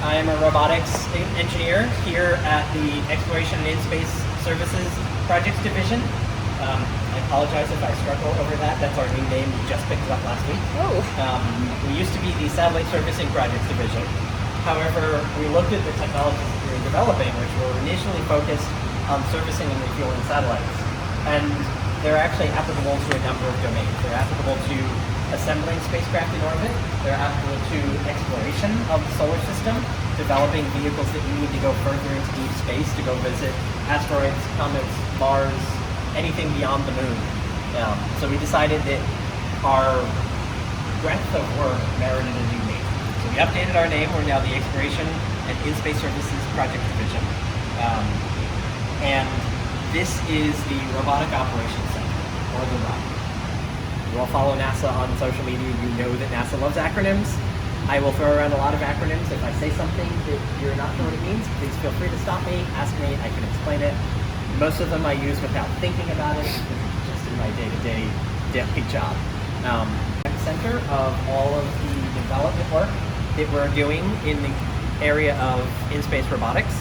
I am a robotics engineer here at the Exploration and In-Space Services Projects Division. I apologize if I struggle over that. That's our new name. We just picked it up last week. Oh. We used to be the Satellite Servicing Projects Division. However, we looked at the technologies that we were developing, which were initially focused on servicing and refueling satellites. And they're actually applicable to a number of domains. They're applicable to assembling spacecraft in orbit. They're applicable to exploration of the solar system, developing vehicles that you need to go further into deep space to go visit asteroids, comets, Mars, anything beyond the moon. So we decided that our breadth of work merited a new name. So we updated our name. We're now the Exploration and In-Space Services Project Division. And this is the Robotic Operations Center, or the ROC. You all follow NASA on social media. You know that NASA loves acronyms. I will throw around a lot of acronyms. If I say something that you're not sure what it means, please feel free to stop me, ask me, I can explain it. Most of them I use without thinking about it, just in my day-to-day daily job. At the center of all of the development work that we're doing in the area of in-space robotics.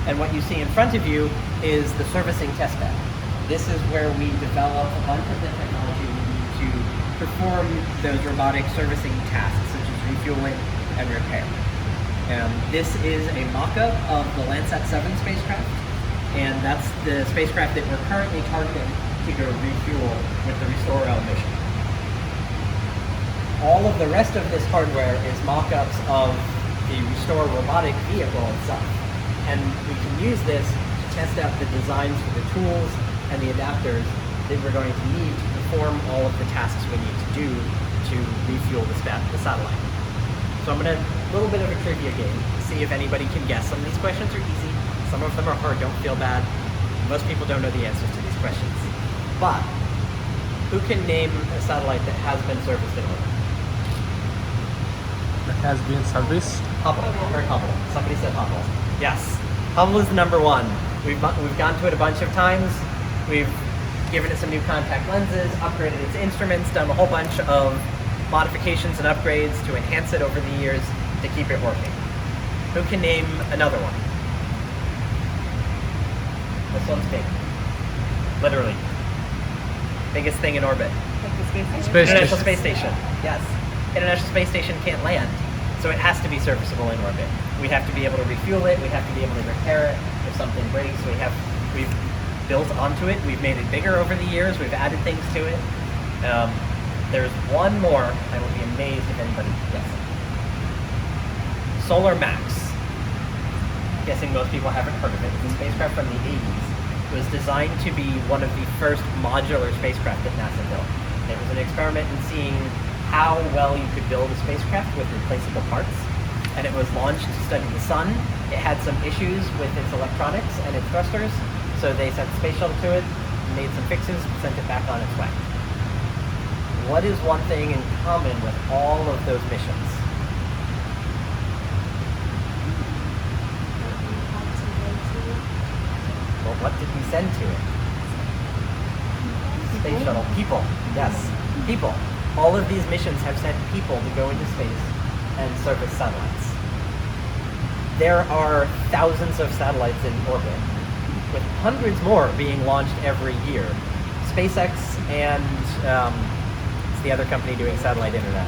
And what you see in front of you is the servicing test bed. This is where we develop a bunch of the technology we need to perform those robotic servicing tasks, such as refueling and repair. This is a mock-up of the Landsat 7 spacecraft, and that's the spacecraft that we're currently targeting to go refuel with the Restore-L mission. All of the rest of this hardware is mock-ups of the Restore robotic vehicle itself. And we can use this to test out the designs for the tools and the adapters that we're going to need to perform all of the tasks we need to do to refuel the satellite. So I'm going to, a little bit of a trivia game, see if anybody can guess. Some of these questions are easy, some of them are hard, don't feel bad. Most people don't know the answers to these questions. But, who can name a satellite that has been serviced in orbit? That has been serviced? Hubble, or Hubble. Somebody said Hubble. Yes, Hubble is the number one. We've gone to it a bunch of times. We've given it some new contact lenses, upgraded its instruments, done a whole bunch of modifications and upgrades to enhance it over the years to keep it working. Who can name another one? This one's big. Literally. Biggest thing in orbit. Like the space station? International Space Station. Yes. International Space Station can't land, so it has to be serviceable in orbit. We have to be able to refuel it, we have to be able to repair it if something breaks. We've built onto it, we've made it bigger over the years, we've added things to it. There's one more, I will be amazed if anybody guesses. Solar Max. I'm guessing most people haven't heard of it. It's a spacecraft from the 80s. It was designed to be one of the first modular spacecraft that NASA built. It was an experiment in seeing how well you could build a spacecraft with replaceable parts. And it was launched to study the sun. It had some issues with its electronics and its thrusters, so they sent the space shuttle to it, made some fixes, sent it back on its way. What is one thing in common with all of those missions? Well, what did we send to it? Space shuttle. People. Yes, people. All of these missions have sent people to go into space and service satellites. There are thousands of satellites in orbit, with hundreds more being launched every year. SpaceX and it's the other company doing satellite internet.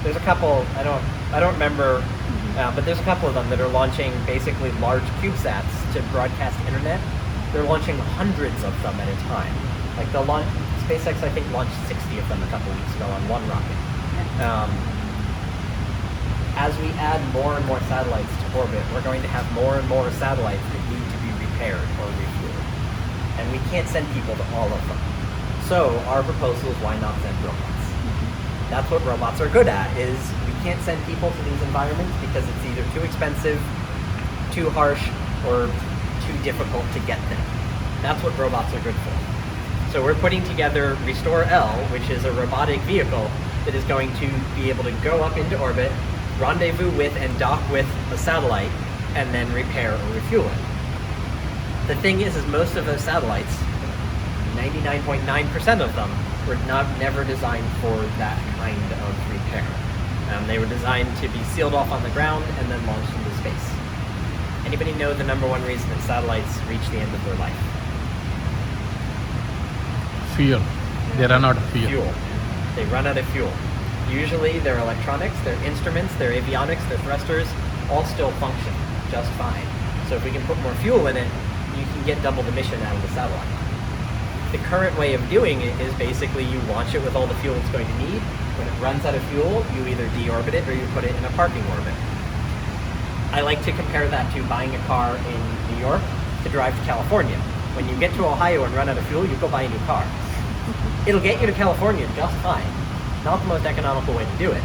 There's a couple, I don't remember, but there's a couple of them that are launching basically large CubeSats to broadcast internet. They're launching hundreds of them at a time. Like they'll launch, SpaceX I think launched 60 of them a couple weeks ago on one rocket. As we add more and more satellites to orbit, we're going to have more and more satellites that need to be repaired or refueled. And we can't send people to all of them. So our proposal is why not send robots? That's what robots are good at, is we can't send people to these environments because it's either too expensive, too harsh, or too difficult to get them. That's what robots are good for. So we're putting together Restore-L, which is a robotic vehicle that is going to be able to go up into orbit, rendezvous with and dock with a satellite, and then repair or refuel it. The thing is most of those satellites, 99.9% of them, were never designed for that kind of repair. They were designed to be sealed off on the ground and then launched into space. Anybody know the number one reason that satellites reach the end of their life? Fuel. They run out of fuel. They run out of fuel. Usually their electronics, their instruments, their avionics, their thrusters all still function just fine. So if we can put more fuel in it, you can get double the mission out of the satellite. The current way of doing it is basically you launch it with all the fuel it's going to need. When it runs out of fuel, you either deorbit it or you put it in a parking orbit. I like to compare that to buying a car in New York to drive to California. When you get to Ohio and run out of fuel, you go buy a new car. It'll get you to California just fine. Not the most economical way to do it.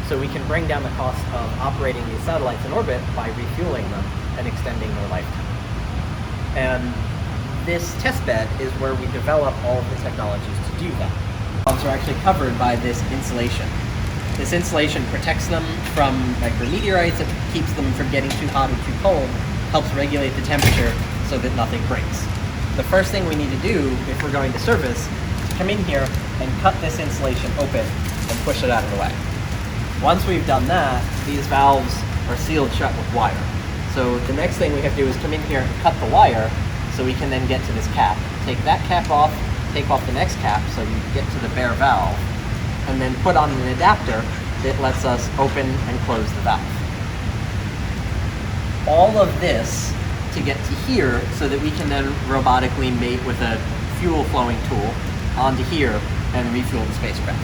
So we can bring down the cost of operating these satellites in orbit by refueling them and extending their lifetime. And this test bed is where we develop all of the technologies to do that. Valves are actually covered by this insulation. This insulation protects them from micrometeorites, it keeps them from getting too hot or too cold, helps regulate the temperature so that nothing breaks. The first thing we need to do if we're going to service is come in here and cut this insulation open and push it out of the way. Once we've done that, these valves are sealed shut with wire. So the next thing we have to do is come in here and cut the wire so we can then get to this cap. Take that cap off, take off the next cap so you get to the bare valve, and then put on an adapter that lets us open and close the valve. All of this to get to here so that we can then robotically mate with a fuel flowing tool onto here and refuel the spacecraft.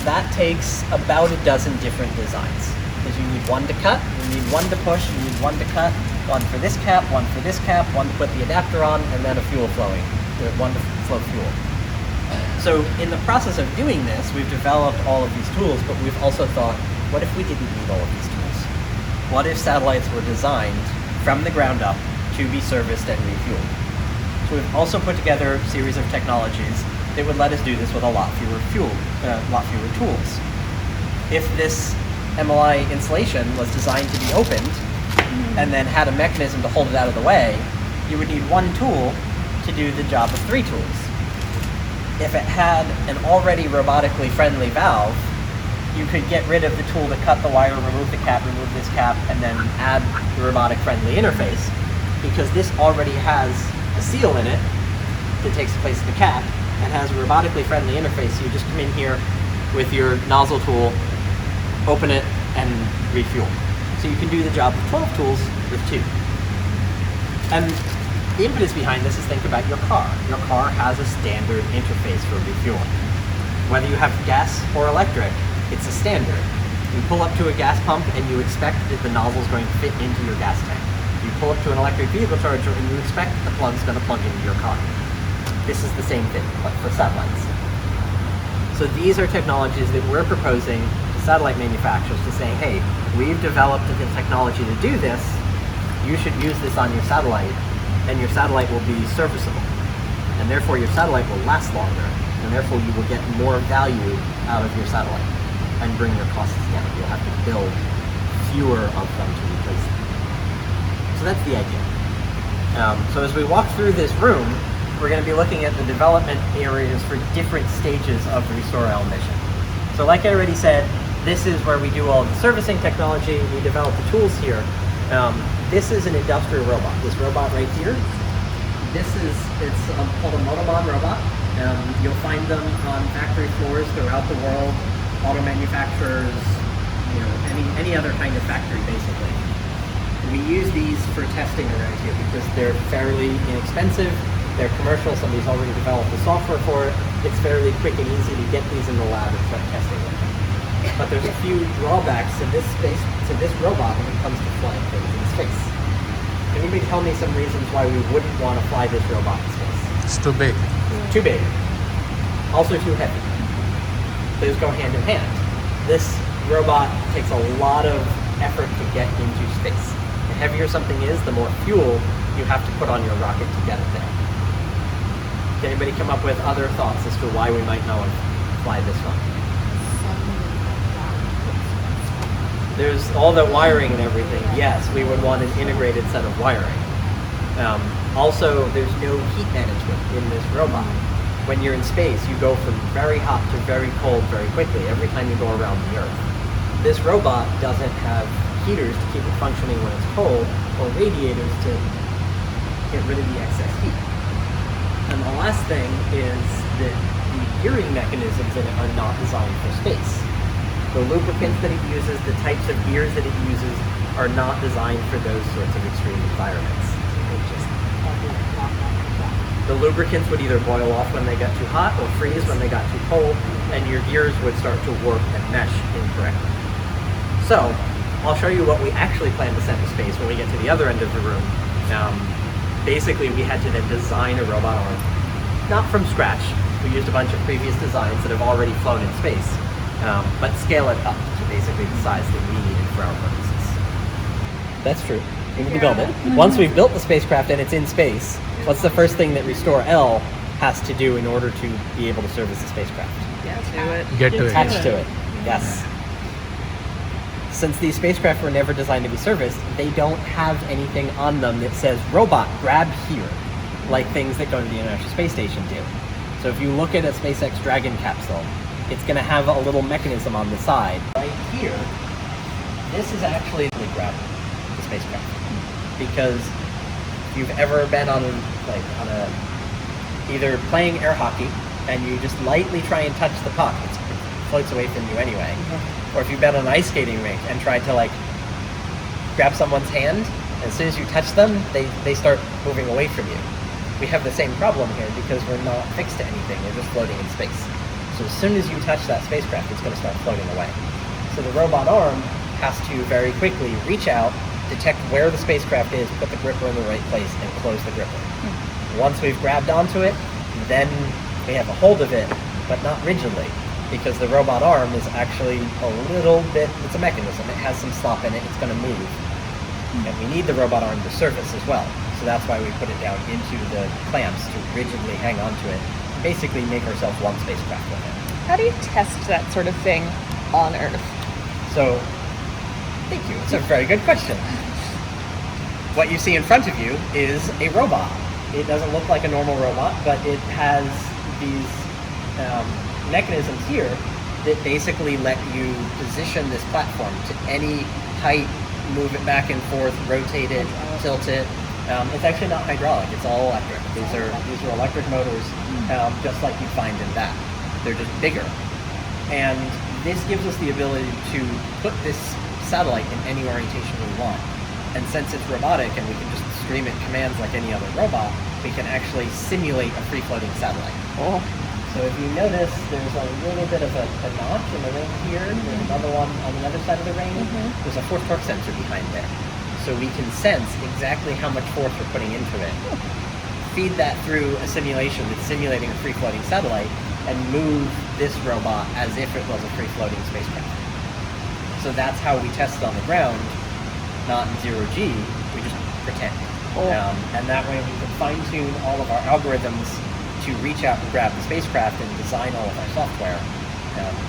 That takes about a dozen different designs. Because you need one to cut, you need one to push, you need one to cut, one for this cap, one for this cap, one to put the adapter on, and then a fuel flowing, one to flow fuel. So in the process of doing this, we've developed all of these tools, but we've also thought, what if we didn't need all of these tools? What if satellites were designed from the ground up to be serviced and refueled? So we've also put together a series of technologies that would let us do this with a lot fewer tools. If this MLI insulation was designed to be opened and then had a mechanism to hold it out of the way, you would need one tool to do the job of three tools. If it had an already robotically friendly valve, you could get rid of the tool to cut the wire, remove the cap, remove this cap, and then add the robotic friendly interface, because this already has a seal in it that takes the place of the cap and has a robotically friendly interface. So you just come in here with your nozzle tool, open it, and refuel. So you can do the job of 12 tools with 2. And the impetus behind this is think about your car. Your car has a standard interface for refueling. Whether you have gas or electric, it's a standard. You pull up to a gas pump and you expect that the nozzle is going to fit into your gas tank. You pull up to an electric vehicle charger and you expect that the plug is going to plug into your car. This is the same thing, but for satellites. So these are technologies that we're proposing to satellite manufacturers to say, hey, we've developed the technology to do this, you should use this on your satellite, and your satellite will be serviceable. And therefore your satellite will last longer, and therefore you will get more value out of your satellite and bring your costs down. You'll have to build fewer of them to replace them. So that's the idea. So as we walk through this room, we're going to be looking at the development areas for different stages of the Restore-L mission. So like I already said, this is where we do all the servicing technology. We develop the tools here. This is an industrial robot. This robot right here, it's called a Motobahn robot. You'll find them on factory floors throughout the world, auto manufacturers, any other kind of factory basically. We use these for testing around here because they're fairly inexpensive. They're commercial, somebody's already developed the software for it. It's fairly quick and easy to get these in the lab and start testing them. But there's a few drawbacks to this robot when it comes to flying things in space. Anybody tell me some reasons why we wouldn't want to fly this robot in space? It's too big. Too big. Also too heavy. Those go hand in hand. This robot takes a lot of effort to get into space. The heavier something is, the more fuel you have to put on your rocket to get it there. Can anybody come up with other thoughts as to why we might not want to fly this one? There's all the wiring and everything. Yes, we would want an integrated set of wiring. Also, there's no heat management in this robot. When you're in space, you go from very hot to very cold very quickly every time you go around the Earth. this robot doesn't have heaters to keep it functioning when it's cold, or radiators to get rid of the excess heat. And the last thing is that the gearing mechanisms in it are not designed for space. The lubricants that it uses, the types of gears that it uses, are not designed for those sorts of extreme environments. The lubricants would either boil off when they got too hot or freeze when they got too cold, and your gears would start to warp and mesh incorrectly. So, I'll show you what we actually plan to send to space when we get to the other end of the room. Basically, we had to then design a robot arm, not from scratch. We used a bunch of previous designs that have already flown in space, but scale it up to basically the size that we needed for our purposes. That's true. We need to build it. Once we've built the spacecraft and it's in space, what's the first thing that Restore L has to do in order to be able to service the spacecraft? Get to it. Attach to it. Yes. Since these spacecraft were never designed to be serviced, they don't have anything on them that says, robot, grab here, like things that go to the International Space Station do. So if you look at a SpaceX Dragon capsule, it's going to have a little mechanism on the side. Right here, this is actually the grab the spacecraft. Because if you've ever been on either playing air hockey and you just lightly try and touch the puck, it floats away from you anyway. Or if you've been on an ice skating rink and tried to grab someone's hand, as soon as you touch them, they start moving away from you. We have the same problem here because we're not fixed to anything, we're just floating in space. So as soon as you touch that spacecraft, it's going to start floating away. So the robot arm has to very quickly reach out, detect where the spacecraft is, put the gripper in the right place, and close the gripper. Once we've grabbed onto it, then we have a hold of it, but not rigidly, because the robot arm is actually a little bit, it's a mechanism, it has some slop in it, it's going to move. And we need the robot arm to surface as well. So that's why we put it down into the clamps to rigidly hang onto it, and basically make ourselves one spacecraft with it. How do you test that sort of thing on Earth? So, thank you, it's a very good question. What you see in front of you is a robot. It doesn't look like a normal robot, but it has these mechanisms here that basically let you position this platform to any height, move it back and forth, rotate it, tilt it. It's actually not hydraulic, it's all electric. These are electric motors, just like you'd find in that. They're just bigger. And this gives us the ability to put this satellite in any orientation we want. And since it's robotic and we can just stream it commands like any other robot, we can actually simulate a free-floating satellite. Oh. So if you notice, there's a little bit of a notch in the ring here. There's another one on the other side of the ring. There's a force torque sensor behind there. So we can sense exactly how much force we're putting into it. Feed that through a simulation that's simulating a free-floating satellite and move this robot as if it was a free-floating spacecraft. So that's how we test it on the ground, not in zero-G, we just pretend. And that way we can fine-tune all of our algorithms to reach out and grab the spacecraft and design all of our software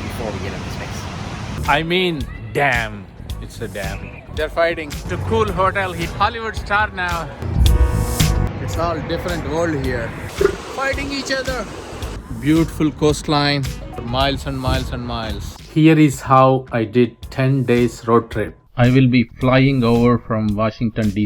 before we get into space. I mean, damn. It's a damn. They're fighting. It's a cool hotel. He's Hollywood star now. It's all different world here. Fighting each other. Beautiful coastline. Miles and miles and miles. Here is how I did 10 days road trip. I will be flying over from Washington, D.C.